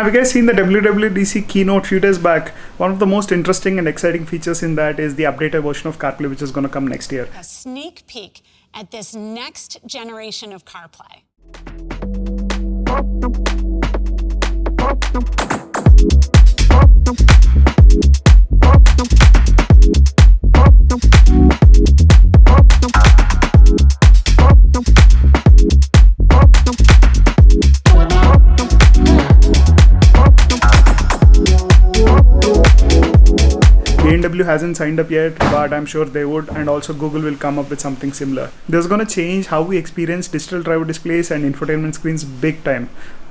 Have you guys seen the WWDC keynote few days back? One of the most interesting and exciting features in that is the updated version of CarPlay, which is going to come next year. A sneak peek at this next generation of CarPlay. BMW hasn't signed up yet, but I'm sure they would, and also Google will come up with something similar. This is going to change how we experience digital driver displays and infotainment screens big time.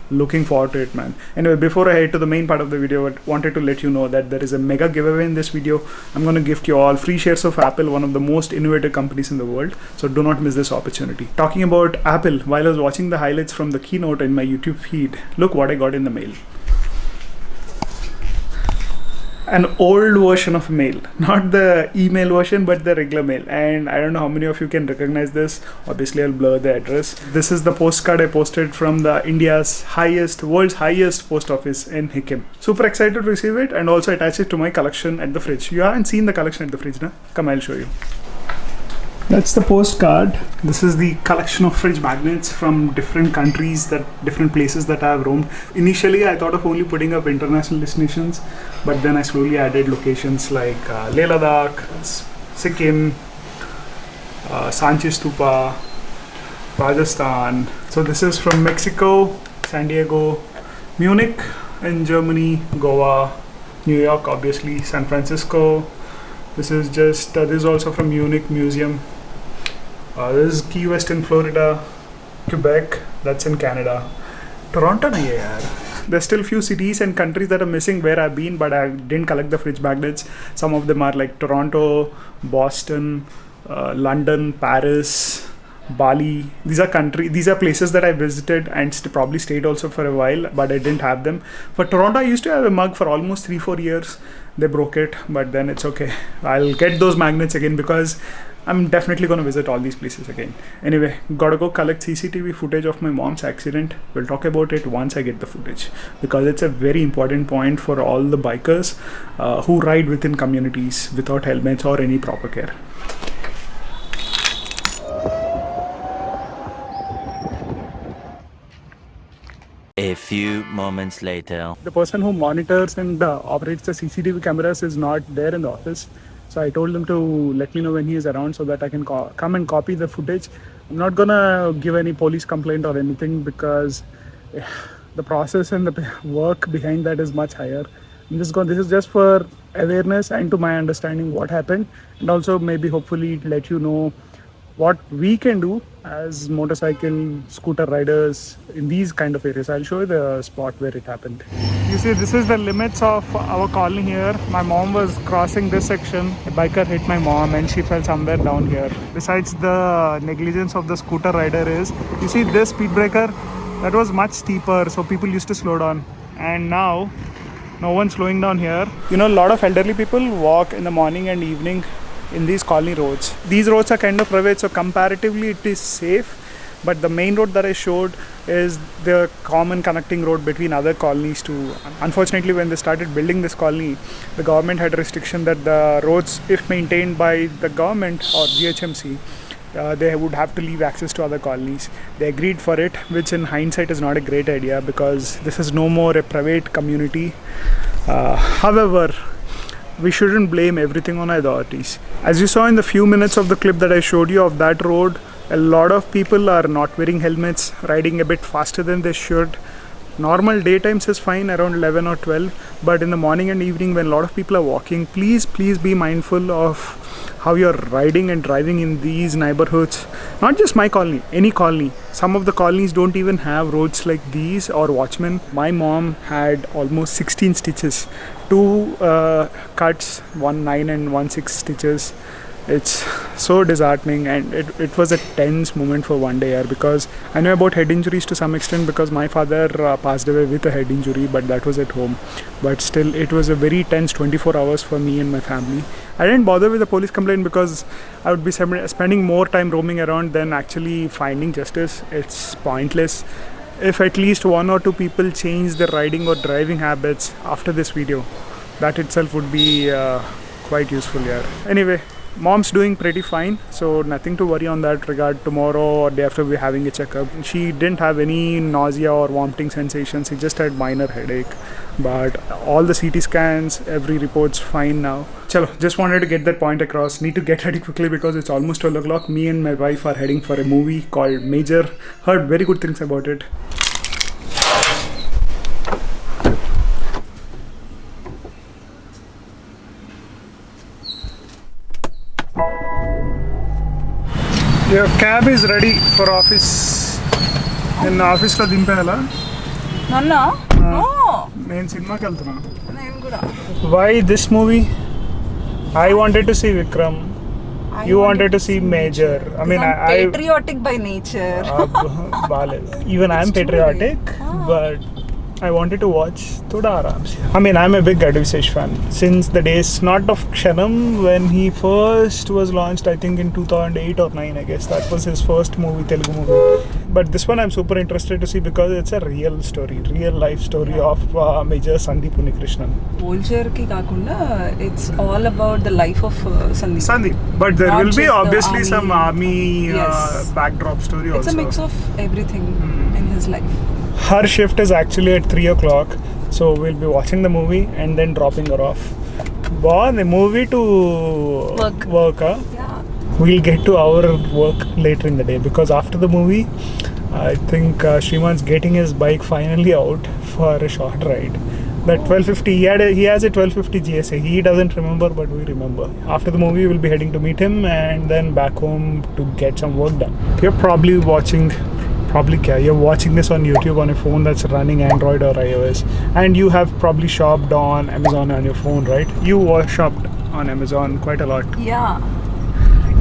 Looking forward to it, man. Anyway, before I head to the main part of the video, I wanted to let you know that there is a mega giveaway in this video. I'm going to gift you all free shares of Apple, one of the most innovative companies in the world. So do not miss this opportunity. Talking about Apple, while I was watching the highlights from the keynote in my YouTube feed, look what I got in the mail. An old version of mail, not the email version but the regular mail, and I don't know how many of you can recognize this. Obviously I'll blur the address. This is the postcard I posted from the world's highest post office in Hikim. Super excited to receive it and also attach it to my collection at the fridge. You haven't seen the collection at the fridge, na? Come, I'll show you. That's the postcard. This is the collection of fridge magnets from different countries, different places that I have roamed. Initially, I thought of only putting up international destinations, but then I slowly added locations like Leh Ladakh, Sikkim, Sanchi Stupa, Rajasthan. So this is from Mexico, San Diego, Munich in Germany, Goa, New York, obviously, San Francisco. This is just, this is also from Munich Museum. This is Key West in Florida, Quebec, that's in Canada. Toronto nahi hai yaar. There's still few cities and countries that are missing where I've been, but I didn't collect the fridge magnets. Some of them are like Toronto, Boston, London, Paris, Bali. These are places that I visited and probably stayed also for a while, but I didn't have them. For Toronto, I used to have a mug for almost 3-4 years. They broke it, but then it's okay. I'll get those magnets again because I'm definitely going to visit all these places again. Anyway, gotta go collect CCTV footage of my mom's accident. We'll talk about it once I get the footage, because it's a very important point for all the bikers who ride within communities without helmets or any proper care. A few moments later. The person who monitors and operates the CCTV cameras is not there in the office. So I told him to let me know when he is around so that I can come and copy the footage. I'm not gonna give any police complaint or anything because the process and the work behind that is much higher. This is just for awareness and to my understanding what happened, and also maybe hopefully let you know what we can do as motorcycle, scooter riders in these kind of areas. I'll show you the spot where it happened. You see, this is the limits of our colony here. My mom was crossing this section. A biker hit my mom and she fell somewhere down here. Besides the negligence of the scooter rider is, you see this speed breaker, that was much steeper, so people used to slow down. And now, no one's slowing down here. You know, a lot of elderly people walk in the morning and evening in these colony roads. These roads are kind of private, so comparatively it is safe, but the main road that I showed is the common connecting road between other colonies too. Unfortunately, when they started building this colony, the government had a restriction that the roads, if maintained by the government or GHMC, they would have to leave access to other colonies. They agreed for it, which in hindsight is not a great idea because this is no more a private community. However, we shouldn't blame everything on authorities. As you saw in the few minutes of the clip that I showed you of that road, a lot of people are not wearing helmets, riding a bit faster than they should. Normal daytimes is fine around 11 or 12, but in the morning and evening when a lot of people are walking, please be mindful of how you're riding and driving in these neighborhoods. Not just my colony, any colony. Some of the colonies don't even have roads like these or watchmen. My mom had almost 16 stitches, 2 cuts, 1 9 and 1 6 stitches. It's so disheartening, and it was a tense moment for one day here, because I know about head injuries to some extent because my father passed away with a head injury, but that was at home. But still, it was a very tense 24 hours for me and my family. I didn't bother with the police complaint because I would be spending more time roaming around than actually finding justice. It's pointless. if at least 1 or 2 people change their riding or driving habits after this video, that itself would be quite useful here. Anyway, mom's doing pretty fine, so nothing to worry on that regard. Tomorrow or day after we're having a checkup. She didn't have any nausea or vomiting sensations. She just had minor headache, but all the CT scans, every report's fine now. Chalo, just wanted to get that point across. Need to get ready quickly because it's almost 12 o'clock. Me and my wife are heading for a movie called Major. Heard very good things about it. Your cab is ready for office. In office lo dimpala. Nanna? No. Nenu cinema ki velthunna. Nenu kuda. Why this movie? I wanted to see Vikram. You wanted to see Major. I mean, I'm patriotic by nature. Even I'm patriotic, but I wanted to watch thoda aaram se. I mean, I'm a big Advisesh fan since the days not of Kshanam when he first was launched. I think in 2008 or 9, I guess that was his first movie, Telugu movie. But this one I'm super interested to see because it's a real story, real life story of Major Sandeep Unnikrishnan. Vulture ki kakunda, it's all about the life of Sandeep. But there Not will be just the obviously army. some army Yes. backdrop story It's also. a mix of everything in his life. Her shift is actually at 3 o'clock, so we'll be watching the movie and then dropping her off. Born the movie to work huh? Yeah. We'll get to our work later in the day because after the movie, I think Shriman's getting his bike finally out for a short ride. That 1250, he has a 1250 GSA. He doesn't remember, but we remember. After the movie, we'll be heading to meet him and then back home to get some work done. You're probably watching this on YouTube on a phone that's running Android or iOS, and you have probably shopped on Amazon on your phone, right? You shopped on Amazon quite a lot, Yeah.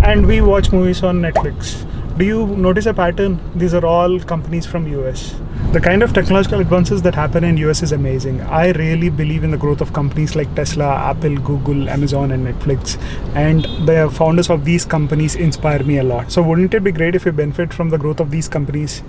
and we watch movies on Netflix. Do you notice a pattern? These are all companies from US. The kind of technological advances that happen in US is amazing. I really believe in the growth of companies like Tesla, Apple, Google, Amazon and Netflix, and the founders of these companies inspire me a lot. So wouldn't it be great if we benefit from the growth of these companies?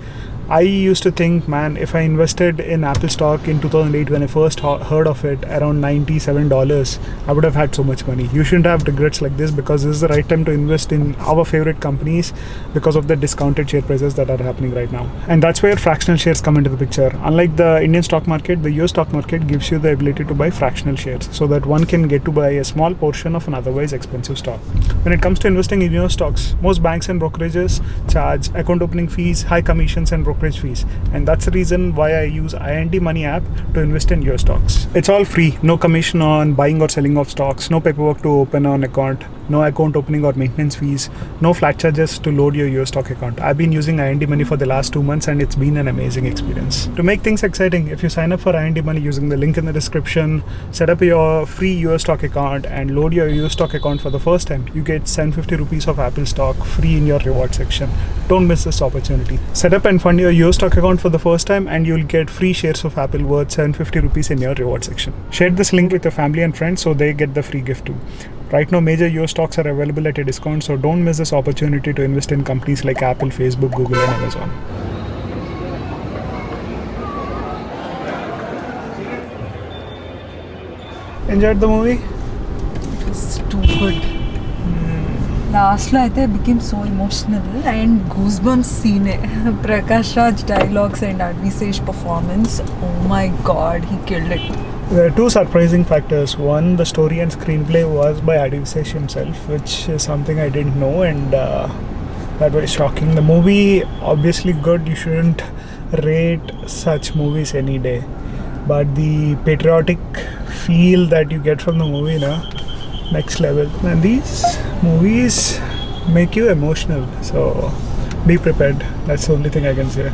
I used to think, man, if I invested in Apple stock in 2008 when I first heard of it around $97, I would have had so much money. You shouldn't have regrets like this because this is the right time to invest in our favorite companies because of the discounted share prices that are happening right now. And that's where fractional shares come into the picture. Unlike the Indian stock market, the US stock market gives you the ability to buy fractional shares so that one can get to buy a small portion of an otherwise expensive stock. When it comes to investing in US stocks, most banks and brokerages charge account opening fees, high commissions and brokerage fees, and that's the reason why I use IND Money app to invest in US stocks. It's all free, no commission on buying or selling of stocks, no paperwork to open an account, no account opening or maintenance fees, no flat charges to load your US stock account. I've been using IND Money for the last 2 months and it's been an amazing experience. To make things exciting, if you sign up for IND Money using the link in the description, set up your free US stock account and load your US stock account for the first time, you get 750 rupees of Apple stock free in your reward section. Don't miss this opportunity. Set up and fund your US stock account for the first time and you'll get free shares of Apple worth 750 rupees in your reward section. Share this link with your family and friends so they get the free gift too. Right now, major US stocks are available at a discount, so don't miss this opportunity to invest in companies like Apple, Facebook, Google and Amazon. Enjoyed the movie? It's too good. Last I became so emotional and goosebumps scene. Prakash Raj dialogues and Advisesh performance. Oh my god, he killed it. There are two surprising factors. One, the story and screenplay was by Advisesh himself, which is something I didn't know, and that was shocking. The movie, obviously good, you shouldn't rate such movies any day. But the patriotic feel that you get from the movie, next level. And these movies make you emotional, so be prepared. That's the only thing I can say.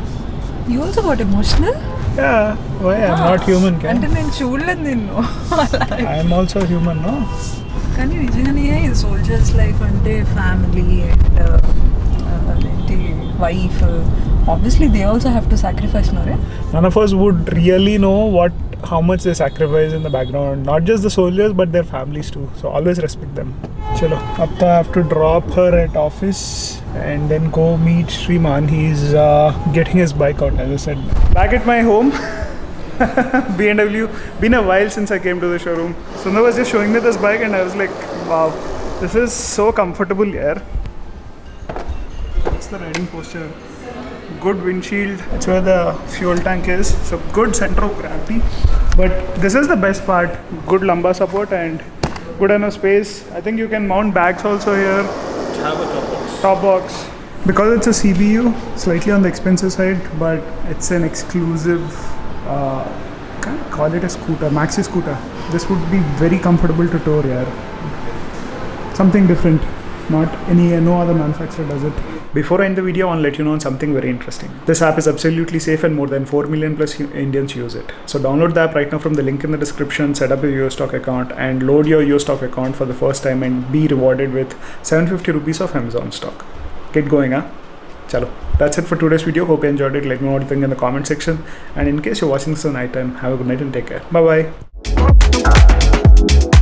You also got emotional? Yeah, why? I'm not human, అంటే నేను చూడలేదు నిన్ను. I'm also human, no? కానీ నిజంగానే soldiers life అంటే family and ఏంటి wife obviously they also have to sacrifice, no? None of us would really know how much they sacrifice in the background. Not just the soldiers, but their families too. So always respect them. Chalo, up to I have to drop her at office and then go meet Shriman. He's getting his bike out, as I said. Back at my home, BMW. Been a while since I came to the showroom. Sundar was just showing me this bike and I was like, wow, this is so comfortable here. It's the riding posture. Good windshield. It's where the fuel tank is. So good center of gravity. But this is the best part. Good lumbar support and good enough space. I think you can mount bags also here. Have a Top box. Because it's a CBU, slightly on the expensive side, but it's an exclusive, can't call it a scooter, Maxi scooter. This would be very comfortable to tow here. Something different. No other manufacturer does it. Before I end the video, I want to let you know on something very interesting. This app is absolutely safe and more than 4 million plus Indians use it. So download the app right now from the link in the description, set up your Stock account and load your Stock account for the first time and be rewarded with 750 rupees of Amazon stock. Get going, huh? Chalo. That's it for today's video. Hope you enjoyed it. Let me know what you think in the comment section. And in case you're watching this at night time, have a good night and take care. Bye bye.